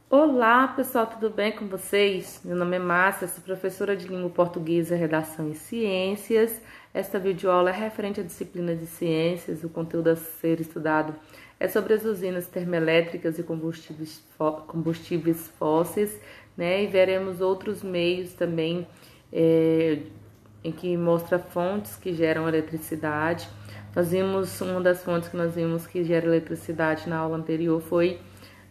Olá, pessoal, tudo bem com vocês? Meu nome é Márcia, sou professora de língua portuguesa, redação e ciências. Esta videoaula é referente à disciplina de ciências. O conteúdo a ser estudado é sobre as usinas termoelétricas e combustíveis fósseis, né? E veremos outros meios também em que mostra fontes que geram eletricidade. Uma das fontes que nós vimos que gera eletricidade na aula anterior foi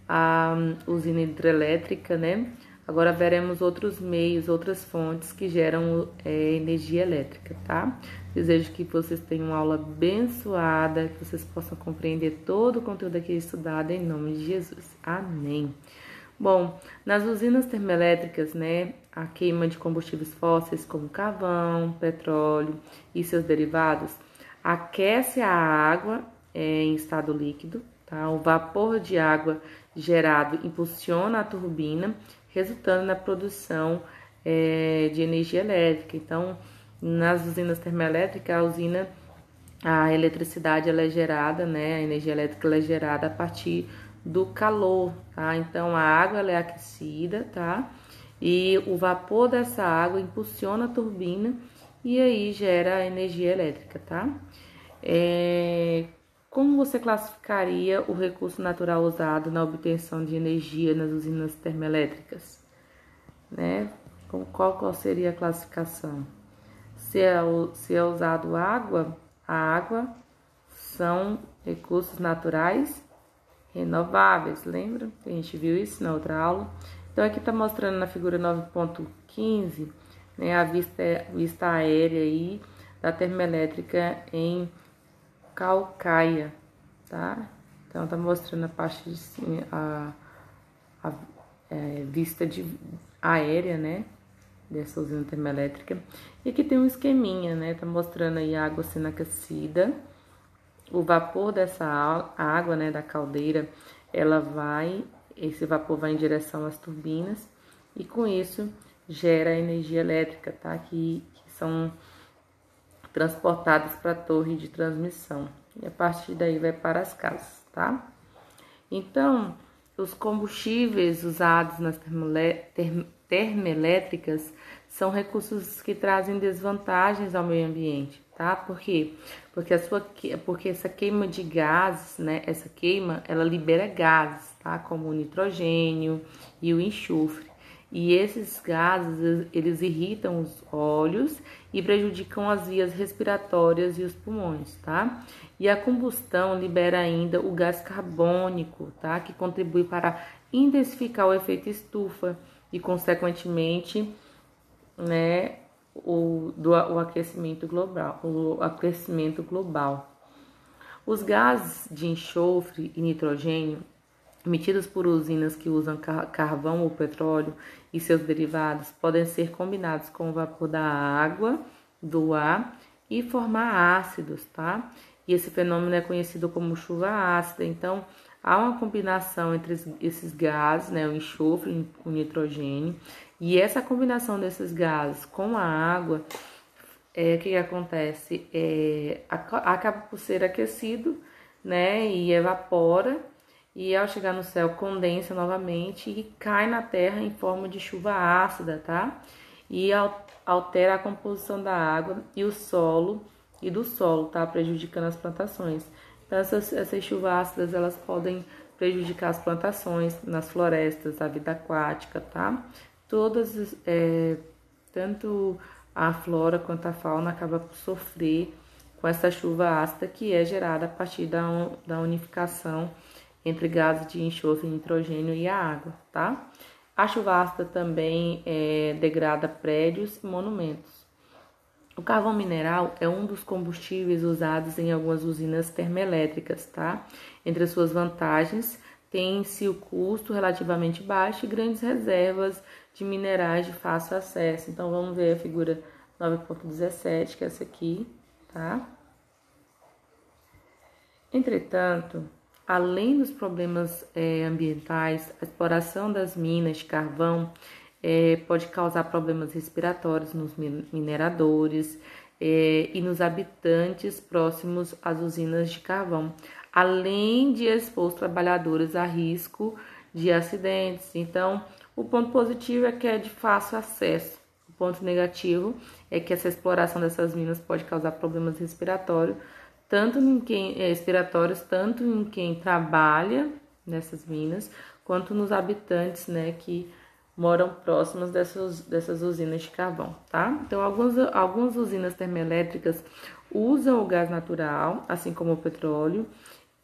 a usina hidrelétrica, né? Agora veremos outros meios, outras fontes que geram energia elétrica, tá? Desejo que vocês tenham uma aula abençoada, que vocês possam compreender todo o conteúdo aqui estudado em nome de Jesus. Amém. Bom, nas usinas termoelétricas, né, a queima de combustíveis fósseis como carvão, petróleo e seus derivados aquece a água em estado líquido, tá? O vapor de água gerado impulsiona a turbina, resultando na produção de energia elétrica. Então, nas usinas termoelétricas, a eletricidade ela é gerada, né? A energia elétrica ela é gerada a partir do calor, tá? Então a água ela é aquecida, tá? E o vapor dessa água impulsiona a turbina e aí gera a energia elétrica, tá? Como você classificaria o recurso natural usado na obtenção de energia nas usinas termoelétricas, né? Qual seria a classificação? Se é usado água, a água são recursos naturais renováveis, lembra? A gente viu isso na outra aula. Então, aqui está mostrando na figura 9.15, né, a vista aérea aí da termoelétrica em Calcaia, tá? Então, tá mostrando a parte de cima, a vista aérea, né? Dessa usina termoelétrica. E aqui tem um esqueminha, né? Tá mostrando aí a água sendo aquecida. O vapor dessa água, né, da caldeira, esse vapor vai em direção às turbinas e com isso gera energia elétrica, tá? Que são transportadas para a torre de transmissão. E a partir daí vai para as casas, tá? Então, os combustíveis usados nas termoelétricas são recursos que trazem desvantagens ao meio ambiente, tá? Por quê? Porque essa queima de gases, né? Essa queima, ela libera gases, tá? Como o nitrogênio e o enxofre. E esses gases, eles irritam os olhos e prejudicam as vias respiratórias e os pulmões, tá? E a combustão libera ainda o gás carbônico, tá? Que contribui para intensificar o efeito estufa e, consequentemente, né, o aquecimento global. Os gases de enxofre e nitrogênio emitidos por usinas que usam carvão ou petróleo e seus derivados podem ser combinados com o vapor da água, do ar e formar ácidos, tá? E esse fenômeno é conhecido como chuva ácida. Então, há uma combinação entre esses gases, né, o enxofre e o nitrogênio, e essa combinação desses gases com a água, o que acontece? Acaba por ser aquecido, né, e evapora, e ao chegar no céu condensa novamente e cai na terra em forma de chuva ácida, tá? E altera a composição da água e do solo, tá? Prejudicando as plantações. Então essas chuvas ácidas elas podem prejudicar as plantações nas florestas, a vida aquática, tá? Tanto a flora quanto a fauna acaba por sofrer com essa chuva ácida que é gerada a partir da unificação entre gases de enxofre, nitrogênio e a água, tá? A chuva ácida também degrada prédios e monumentos. O carvão mineral é um dos combustíveis usados em algumas usinas termoelétricas, tá? Entre as suas vantagens, tem-se o custo relativamente baixo e grandes reservas de minerais de fácil acesso. Então, vamos ver a figura 9.17, que é essa aqui, tá? Entretanto, além dos problemas ambientais, a exploração das minas de carvão pode causar problemas respiratórios nos mineradores e nos habitantes próximos às usinas de carvão, além de expor os trabalhadores a risco de acidentes. Então, o ponto positivo é que é de fácil acesso. O ponto negativo é que essa exploração dessas minas pode causar problemas respiratórios, tanto em quem trabalha nessas minas, quanto nos habitantes, né, que moram próximas dessas usinas de carvão, tá? Então, algumas usinas termoelétricas usam o gás natural, assim como o petróleo.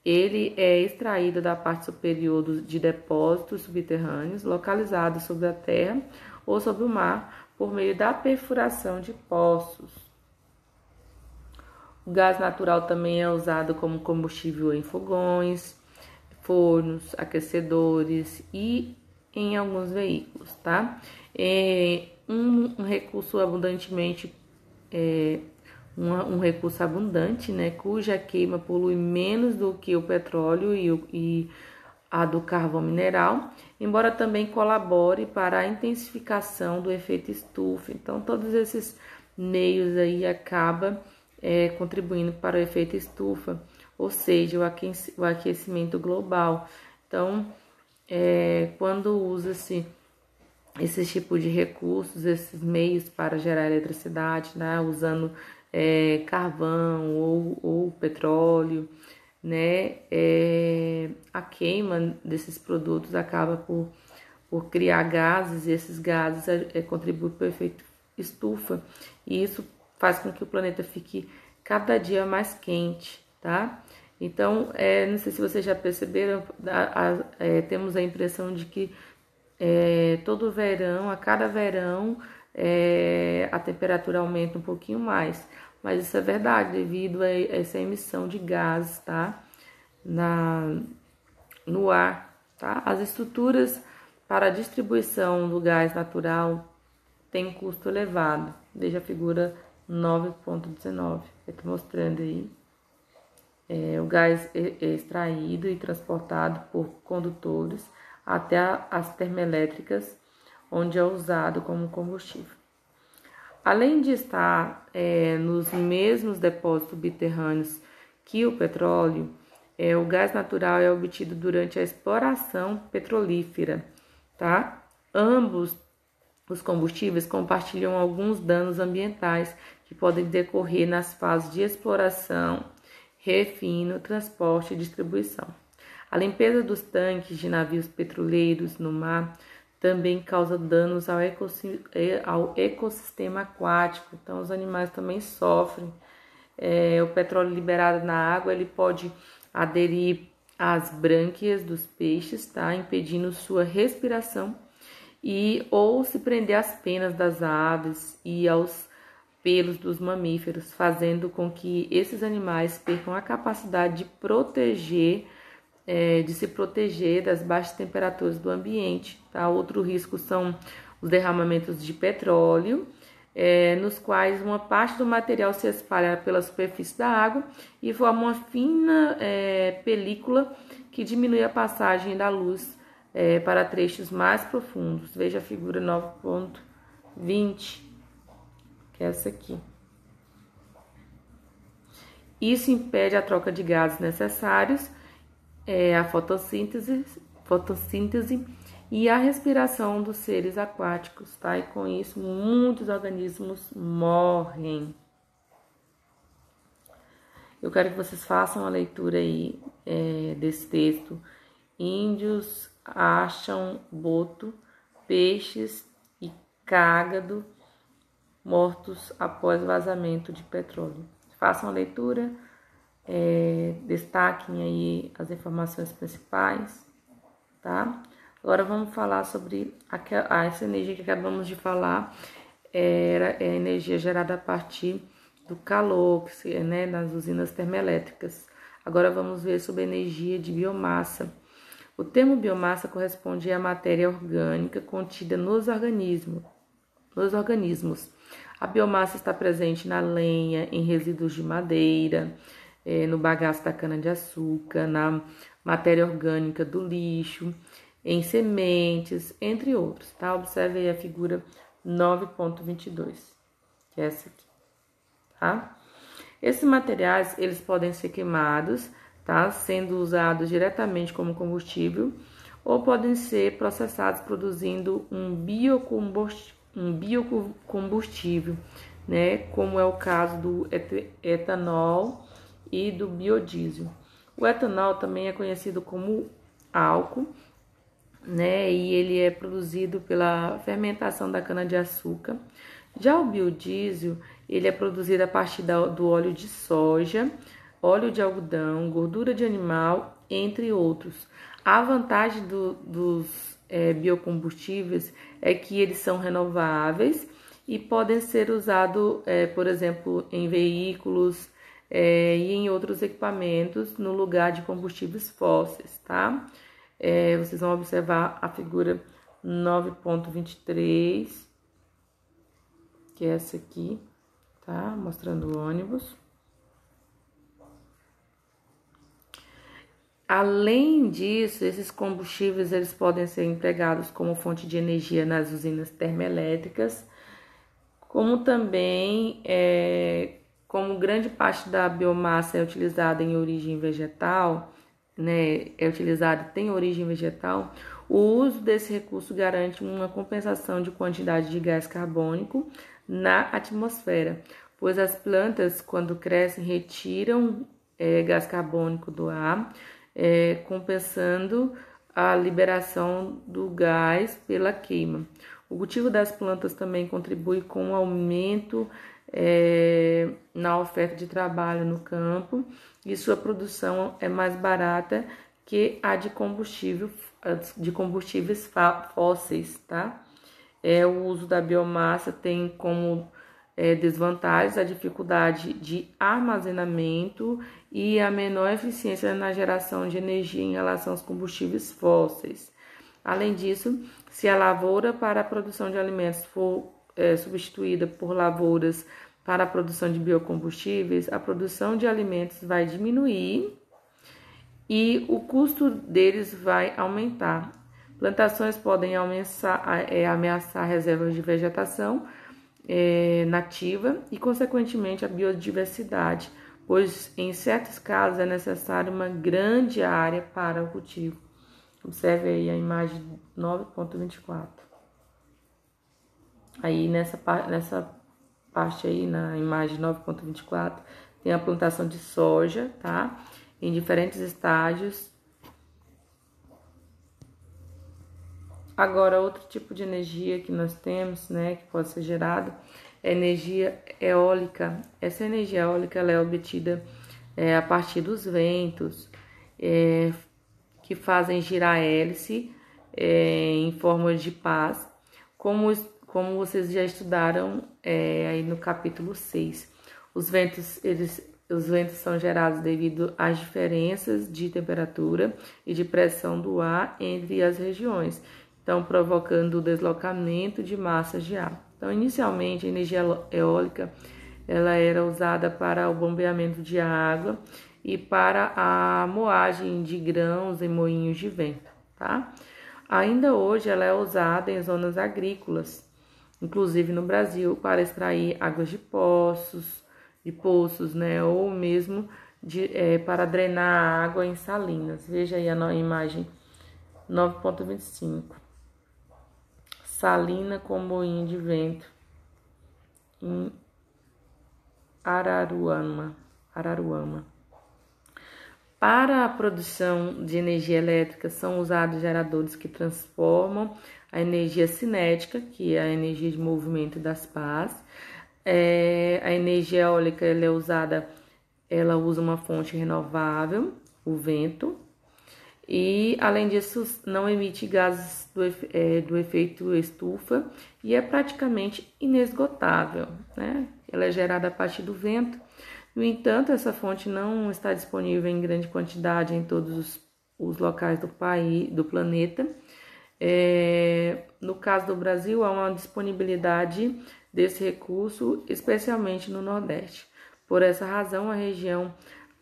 Ele é extraído da parte superior de depósitos subterrâneos, localizados sobre a terra ou sobre o mar, por meio da perfuração de poços. O gás natural também é usado como combustível em fogões, fornos, aquecedores e em alguns veículos, tá? É um recurso um recurso abundante, né? Cuja queima polui menos do que o petróleo e a do carvão mineral, embora também colabore para a intensificação do efeito estufa. Então, todos esses meios aí acabam contribuindo para o efeito estufa, ou seja, o aquecimento global. Então, quando usa-se esses tipos de recursos, esses meios para gerar eletricidade, né, usando carvão ou petróleo, né, a queima desses produtos acaba por criar gases, e esses gases contribuem para o efeito estufa, e isso faz com que o planeta fique cada dia mais quente, tá? Então, não sei se vocês já perceberam, temos a impressão de que todo verão, a cada verão, a temperatura aumenta um pouquinho mais. Mas isso é verdade, devido a essa emissão de gases, tá? No ar, tá? As estruturas para a distribuição do gás natural têm um custo elevado. Veja a figura 9.19, eu tô mostrando aí. O gás é extraído e transportado por condutores até as termoelétricas, onde é usado como combustível. Além de estar nos mesmos depósitos subterrâneos que o petróleo, o gás natural é obtido durante a exploração petrolífera, tá? Ambos os combustíveis compartilham alguns danos ambientais que podem decorrer nas fases de exploração, refino, transporte e distribuição. A limpeza dos tanques de navios petroleiros no mar também causa danos ao ecossistema aquático, então os animais também sofrem. O petróleo liberado na água ele pode aderir às brânquias dos peixes, tá? Impedindo sua respiração ou se prender às penas das aves e aos pelos dos mamíferos, fazendo com que esses animais percam a capacidade de se proteger das baixas temperaturas do ambiente. Tá? Outro risco são os derramamentos de petróleo, nos quais uma parte do material se espalha pela superfície da água e forma uma fina película que diminui a passagem da luz para trechos mais profundos. Veja a figura 9.20, que é essa aqui. Isso impede a troca de gases necessários, a fotossíntese e a respiração dos seres aquáticos, tá? E com isso muitos organismos morrem. Eu quero que vocês façam a leitura aí desse texto. Índios acham boto, peixes e cágado mortos após vazamento de petróleo. Façam a leitura, destaquem aí as informações principais, tá? Agora vamos falar sobre essa energia que acabamos de falar, é a energia gerada a partir do calor, né, nas usinas termoelétricas. Agora vamos ver sobre a energia de biomassa. O termo biomassa corresponde à matéria orgânica contida nos organismos. A biomassa está presente na lenha, em resíduos de madeira, no bagaço da cana-de-açúcar, na matéria orgânica do lixo, em sementes, entre outros, tá? Observe aí a figura 9.22, que é essa aqui, tá? Esses materiais, eles podem ser queimados, tá? Sendo usados diretamente como combustível ou podem ser processados produzindo um biocombustível, né, como é o caso do etanol e do biodiesel. O etanol também é conhecido como álcool, né, e ele é produzido pela fermentação da cana-de-açúcar. Já o biodiesel, ele é produzido a partir do óleo de soja, óleo de algodão, gordura de animal, entre outros. A vantagem dos biocombustíveis é que eles são renováveis e podem ser usados, por exemplo, em veículos e em outros equipamentos no lugar de combustíveis fósseis, tá? Vocês vão observar a figura 9.23, que é essa aqui, tá? Mostrando o ônibus. Além disso, esses combustíveis eles podem ser empregados como fonte de energia nas usinas termoelétricas, como também, como grande parte da biomassa é utilizada em origem vegetal, né, tem origem vegetal, o uso desse recurso garante uma compensação de quantidade de gás carbônico na atmosfera, pois as plantas, quando crescem, retiram gás carbônico do ar, compensando a liberação do gás pela queima. O cultivo das plantas também contribui com o aumento na oferta de trabalho no campo e sua produção é mais barata que a de combustíveis fósseis, tá? O uso da biomassa tem como desvantagens a dificuldade de armazenamento e a menor eficiência na geração de energia em relação aos combustíveis fósseis. Além disso, se a lavoura para a produção de alimentos for substituída por lavouras para a produção de biocombustíveis, a produção de alimentos vai diminuir e o custo deles vai aumentar. Plantações podem ameaçar reservas de vegetação nativa e, consequentemente, a biodiversidade, pois em certos casos é necessário uma grande área para o cultivo. Observe aí a imagem 9.24. Aí nessa parte aí, na imagem 9.24, tem a plantação de soja, tá? Em diferentes estágios. Agora, outro tipo de energia que nós temos, né, que pode ser gerado, é energia eólica. Essa energia eólica ela é obtida a partir dos ventos, que fazem girar a hélice em forma de pás, como vocês já estudaram aí no capítulo 6. Os ventos são gerados devido às diferenças de temperatura e de pressão do ar entre as regiões, então provocando o deslocamento de massas de ar. Então, inicialmente, a energia eólica ela era usada para o bombeamento de água e para a moagem de grãos em moinhos de vento, tá? Ainda hoje ela é usada em zonas agrícolas, inclusive no Brasil, para extrair águas de poços, né, ou mesmo para drenar a água em salinas. Veja aí a imagem 9.25. Salina com moinho de vento em Araruama. Para a produção de energia elétrica são usados geradores que transformam a energia cinética, que é a energia de movimento das pás. A energia eólica ela usa uma fonte renovável, o vento, e além disso não emite gases do efeito estufa e é praticamente inesgotável, né? Ela é gerada a partir do vento. No entanto, essa fonte não está disponível em grande quantidade em todos os locais do planeta. No caso do Brasil, há uma disponibilidade desse recurso, especialmente no Nordeste. Por essa razão, a região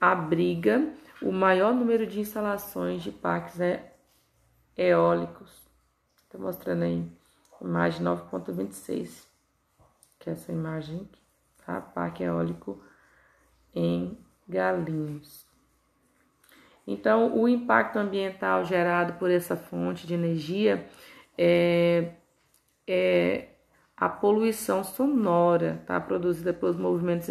abriga o maior número de instalações de parques eólicos. Estou mostrando aí, imagem 9.26, que é essa imagem aqui, tá? Parque eólico em Galinhos. Então, o impacto ambiental gerado por essa fonte de energia é a poluição sonora, tá? Produzida pelos movimentos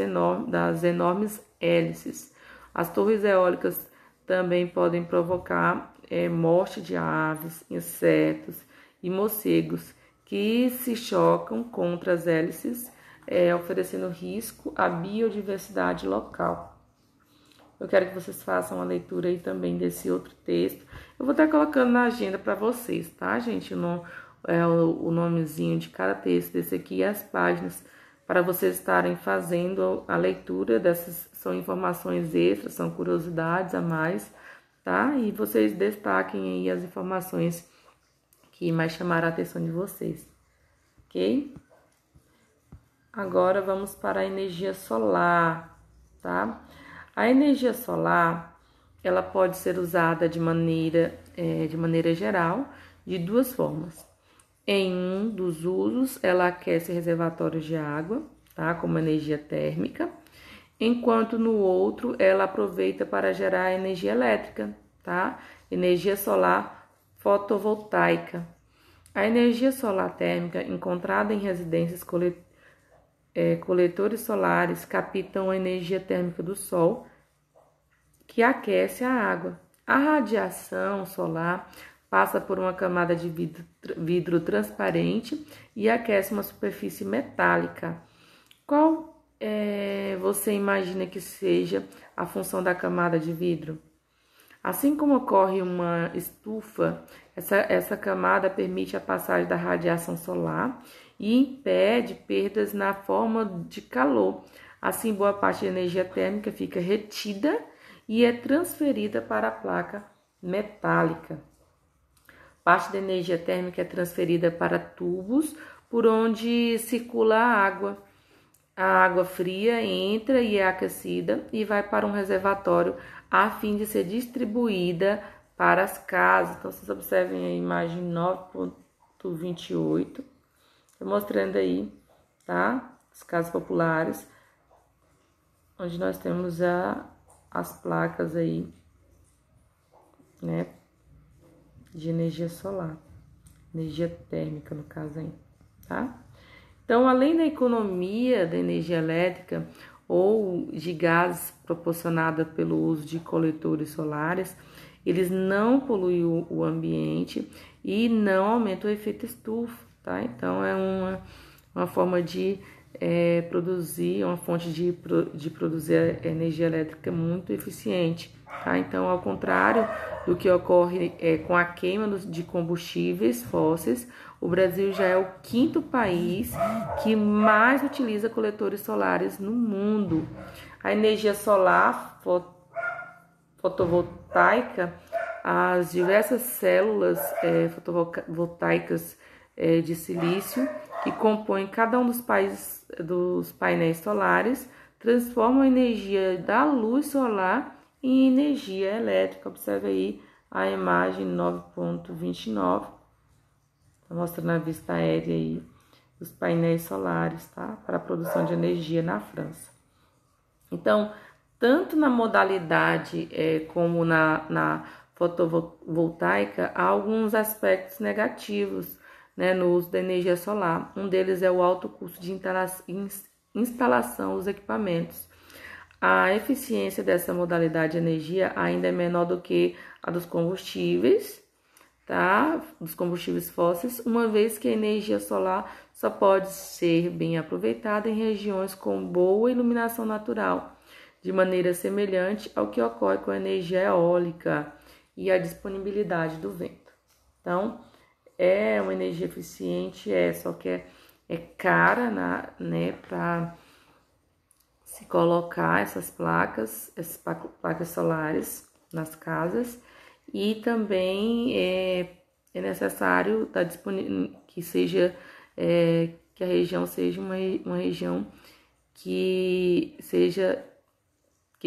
das enormes hélices. As torres eólicas também podem provocar morte de aves, insetos e morcegos que se chocam contra as hélices, oferecendo risco à biodiversidade local. Eu quero que vocês façam a leitura aí também desse outro texto. Eu vou estar colocando na agenda para vocês, tá, gente? O nomezinho de cada texto desse aqui e as páginas para vocês estarem fazendo a leitura dessas. São informações extras, são curiosidades a mais, tá? E vocês destaquem aí as informações que mais chamaram a atenção de vocês, ok? Agora vamos para a energia solar, tá? A energia solar, ela pode ser usada de maneira geral, de duas formas. Em um dos usos, ela aquece reservatórios de água, tá? Como energia térmica, enquanto no outro, ela aproveita para gerar energia elétrica, tá? Energia solar fotovoltaica. A energia solar térmica, encontrada em residências coletores solares, captam a energia térmica do Sol, que aquece a água. A radiação solar passa por uma camada de vidro transparente e aquece uma superfície metálica. Qual você imagina que seja a função da camada de vidro? Assim como ocorre uma estufa, essa camada permite a passagem da radiação solar e impede perdas na forma de calor. Assim, boa parte da energia térmica fica retida e é transferida para a placa metálica. Parte da energia térmica é transferida para tubos por onde circula a água. A água fria entra e é aquecida e vai para um reservatório a fim de ser distribuída para as casas. Então, vocês observem a imagem 9.28, mostrando aí, tá? As casas populares, onde nós temos as placas aí, né? De energia solar, energia térmica no caso aí, tá? Então, além da economia da energia elétrica ou de gases proporcionada pelo uso de coletores solares, eles não poluem o ambiente e não aumentam o efeito estufa, tá? Então, é uma forma de produzir, uma fonte de produzir energia elétrica muito eficiente, tá? Então, ao contrário do que ocorre com a queima de combustíveis fósseis, o Brasil já é o 5º país que mais utiliza coletores solares no mundo. A energia solar fotovoltaica, as diversas células fotovoltaicas de silício que compõem cada um dos painéis solares transformam a energia da luz solar em energia elétrica. Observe aí a imagem 9.29. Tá mostrando a vista aérea aí dos painéis solares, tá? Para a produção de energia na França. Então, tanto na modalidade como na fotovoltaica, há alguns aspectos negativos, né, no uso da energia solar. Um deles é o alto custo de instalação dos equipamentos. A eficiência dessa modalidade de energia ainda é menor do que a dos combustíveis, tá? Dos combustíveis fósseis, uma vez que a energia solar só pode ser bem aproveitada em regiões com boa iluminação natural, de maneira semelhante ao que ocorre com a energia eólica e a disponibilidade do vento. Então, é uma energia eficiente, só que é cara, né, para se colocar essas placas solares nas casas, e também é necessário que seja que a região seja uma região que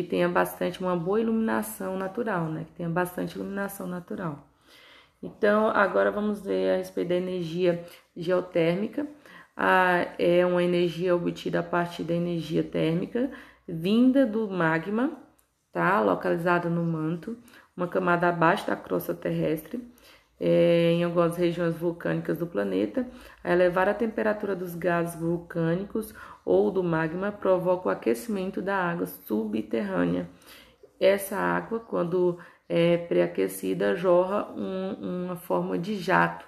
tenha uma boa iluminação natural, né? Que tenha bastante iluminação natural. Então, agora vamos ver a respeito da energia geotérmica. É uma energia obtida a partir da energia térmica vinda do magma, tá? Localizada no manto. uma camada abaixo da crosta terrestre, em algumas regiões vulcânicas do planeta. A elevada temperatura dos gases vulcânicos ou do magma provoca o aquecimento da água subterrânea. Essa água, quando é pré-aquecida, jorra uma forma de jato,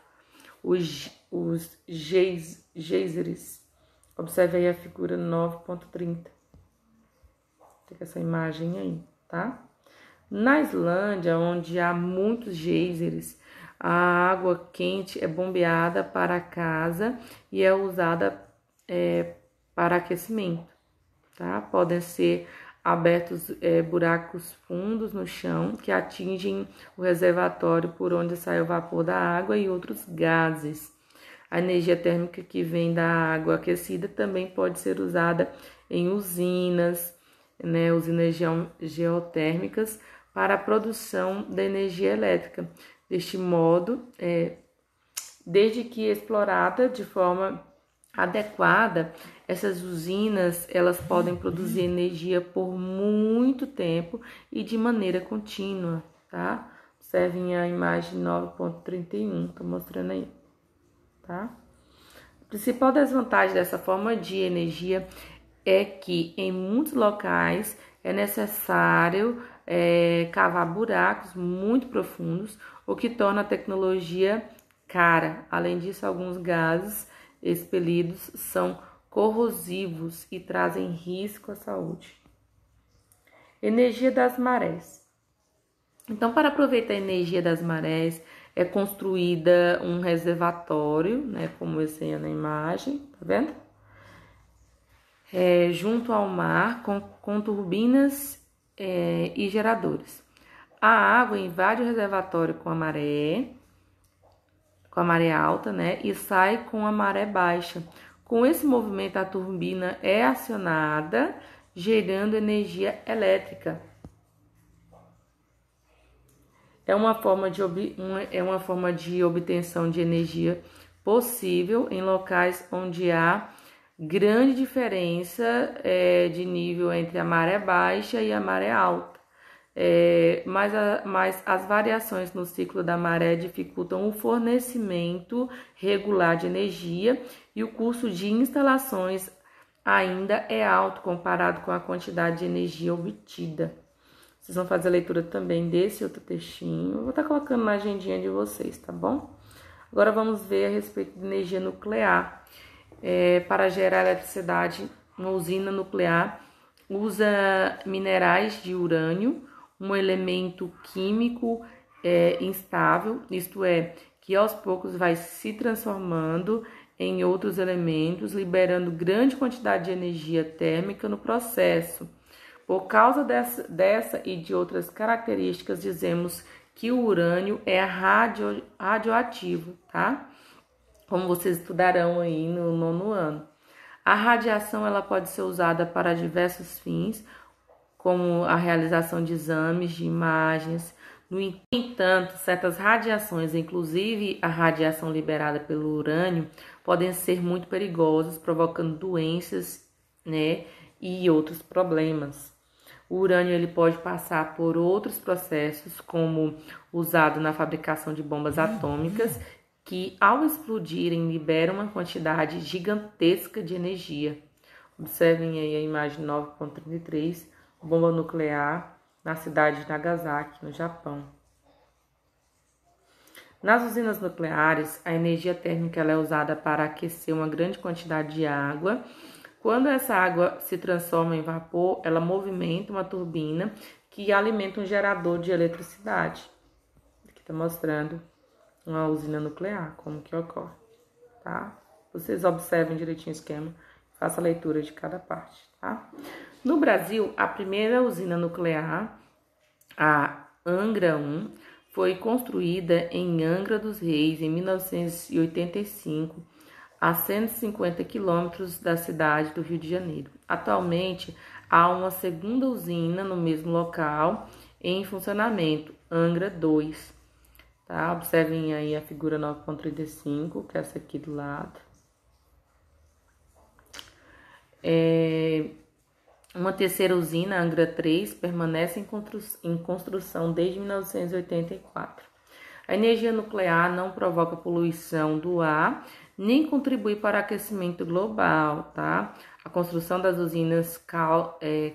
os geysers. Observe aí a figura 9.30. Tem essa imagem aí, tá? Na Islândia, onde há muitos geysers, a água quente é bombeada para a casa e é usada para aquecimento, tá? Podem ser abertos buracos fundos no chão que atingem o reservatório por onde sai o vapor da água e outros gases. A energia térmica que vem da água aquecida também pode ser usada em usinas, né, usinas geotérmicas para a produção da energia elétrica. Deste modo, desde que explorada de forma adequada, essas usinas elas podem produzir energia por muito tempo e de maneira contínua, tá? Observem a imagem 9.31, tô mostrando aí, tá? A principal desvantagem dessa forma de energia é que em muitos locais é necessário cavar buracos muito profundos, o que torna a tecnologia cara. Além disso, alguns gases expelidos são corrosivos e trazem risco à saúde. Energia das marés. Então, para aproveitar a energia das marés, é construída um reservatório, né, como esse aí na imagem, tá vendo? Junto ao mar, com turbinas e geradores. A água invade o reservatório com a maré alta, né, e sai com a maré baixa. Com esse movimento, a turbina é acionada, gerando energia elétrica. É uma forma de obtenção de energia possível em locais onde há grande diferença de nível entre a maré baixa e a maré alta. Mas as variações no ciclo da maré dificultam o fornecimento regular de energia e o custo de instalações ainda é alto comparado com a quantidade de energia obtida. Vocês vão fazer a leitura também desse outro textinho. Eu vou estar colocando na agendinha de vocês, tá bom? Agora vamos ver a respeito de energia nuclear. Para gerar eletricidade, uma usina nuclear usa minerais de urânio, um elemento químico instável, isto é, que aos poucos vai se transformando em outros elementos, liberando grande quantidade de energia térmica no processo. Por causa dessa e de outras características, dizemos que o urânio é radioativo, tá? Como vocês estudarão aí no 9º ano. A radiação ela pode ser usada para diversos fins, como a realização de exames, de imagens. No entanto, certas radiações, inclusive a radiação liberada pelo urânio, podem ser muito perigosas, provocando doenças, né, e outros problemas. O urânio ele pode passar por outros processos, como usado na fabricação de bombas atômicas, que ao explodirem liberam uma quantidade gigantesca de energia. Observem aí a imagem 9.33, bomba nuclear na cidade de Nagasaki, no Japão. Nas usinas nucleares, a energia térmica ela é usada para aquecer uma grande quantidade de água. Quando essa água se transforma em vapor, ela movimenta uma turbina que alimenta um gerador de eletricidade. Aqui está mostrando uma usina nuclear, como que ocorre, tá? Vocês observem direitinho o esquema, faça a leitura de cada parte, tá? No Brasil, a primeira usina nuclear, a Angra 1, foi construída em Angra dos Reis em 1985, a 150 quilômetros da cidade do Rio de Janeiro. Atualmente, há uma segunda usina no mesmo local em funcionamento, Angra 2. Tá? Observem aí a figura 9.35, que é essa aqui do lado. Uma terceira usina, Angra 3, permanece em construção desde 1984. A energia nuclear não provoca poluição do ar, nem contribui para o aquecimento global, tá? A construção das usinas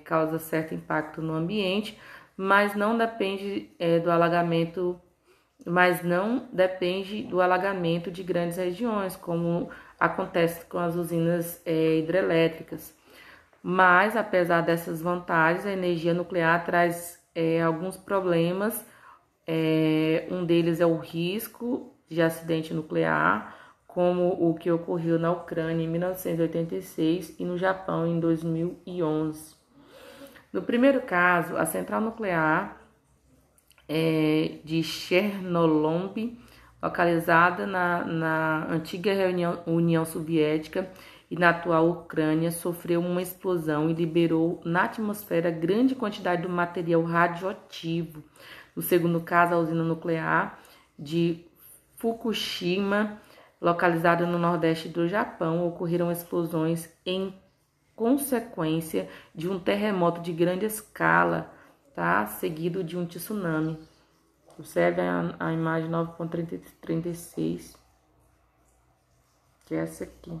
causa certo impacto no ambiente, mas não depende do alagamento, de grandes regiões, como acontece com as usinas hidrelétricas. Mas, apesar dessas vantagens, a energia nuclear traz alguns problemas. Um deles é o risco de acidente nuclear, como o que ocorreu na Ucrânia em 1986 e no Japão em 2011. No primeiro caso, a central nuclear de Chernobyl, localizada na antiga União Soviética e na atual Ucrânia, sofreu uma explosão e liberou na atmosfera grande quantidade do material radioativo. No segundo caso, a usina nuclear de Fukushima, localizada no nordeste do Japão, ocorreram explosões em consequência de um terremoto de grande escala, tá? Seguido de um tsunami. Observe a imagem 9.36, que é essa aqui.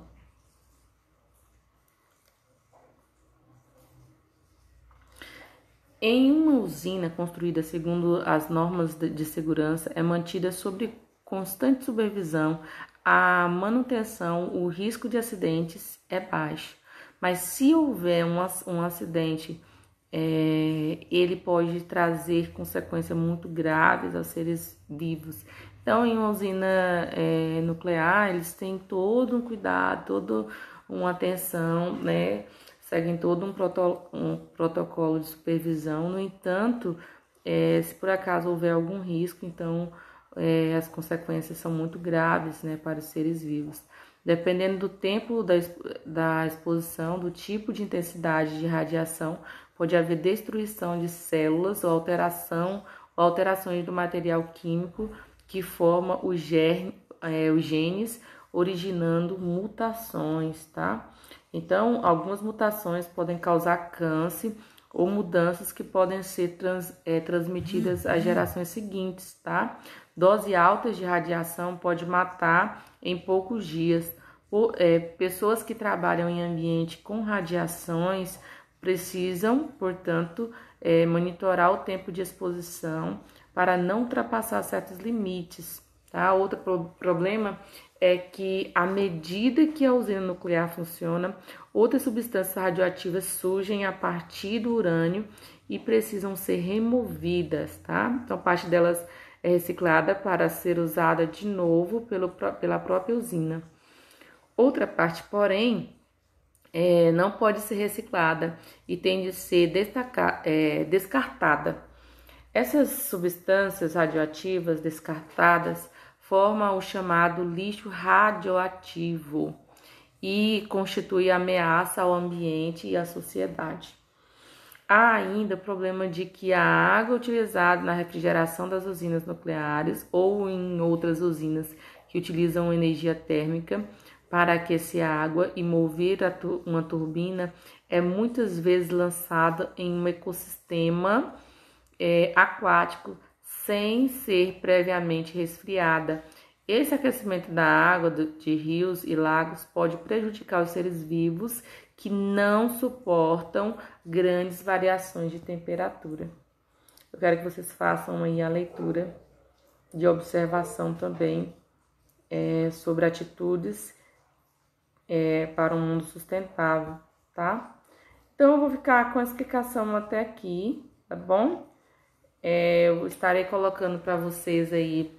Em uma usina construída segundo as normas de segurança, é mantida sob constante supervisão a manutenção, o risco de acidentes é baixo. Mas se houver um acidente, ele pode trazer consequências muito graves aos seres vivos. Então, em uma usina nuclear, eles têm todo um cuidado, toda uma atenção, né? Seguem todo um protocolo de supervisão. No entanto, se por acaso houver algum risco, então as consequências são muito graves, né, para os seres vivos. Dependendo do tempo da exposição, do tipo de intensidade de radiação, pode haver destruição de células ou alterações do material químico que forma os genes, originando mutações, tá? Então, algumas mutações podem causar câncer ou mudanças que podem ser transmitidas às gerações seguintes, tá? Dose altas de radiação pode matar em poucos dias. Pessoas que trabalham em ambiente com radiações precisam, portanto, monitorar o tempo de exposição para não ultrapassar certos limites, tá? Outro problema é que, à medida que a usina nuclear funciona, outras substâncias radioativas surgem a partir do urânio e precisam ser removidas, tá? Então, parte delas é reciclada para ser usada de novo pela própria usina. Outra parte, porém, não pode ser reciclada e tem de ser descartada. Essas substâncias radioativas descartadas formam o chamado lixo radioativo e constitui ameaça ao ambiente e à sociedade. Há ainda o problema de que a água utilizada na refrigeração das usinas nucleares ou em outras usinas que utilizam energia térmica para aquecer a água e mover uma turbina é muitas vezes lançada em um ecossistema aquático sem ser previamente resfriada. Esse aquecimento da água de rios e lagos pode prejudicar os seres vivos que não suportam grandes variações de temperatura. Eu quero que vocês façam aí a leitura de observação também sobre atitudes para um mundo sustentável, tá? Então, eu vou ficar com a explicação até aqui, tá bom? Eu estarei colocando para vocês aí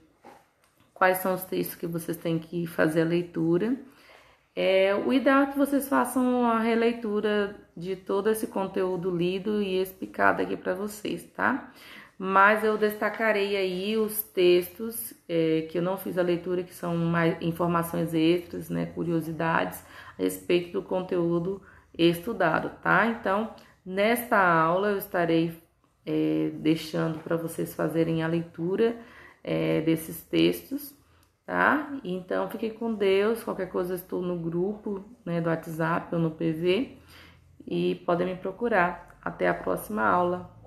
quais são os textos que vocês têm que fazer a leitura. O ideal é que vocês façam a releitura de todo esse conteúdo lido e explicado aqui para vocês, tá? Mas eu destacarei aí os textos que eu não fiz a leitura, que são mais informações extras, né, curiosidades a respeito do conteúdo estudado, tá? Então, nesta aula eu estarei deixando para vocês fazerem a leitura desses textos, tá? Então, fiquem com Deus. Qualquer coisa, eu estou no grupo, né, do WhatsApp ou no PV. e podem me procurar. Até a próxima aula.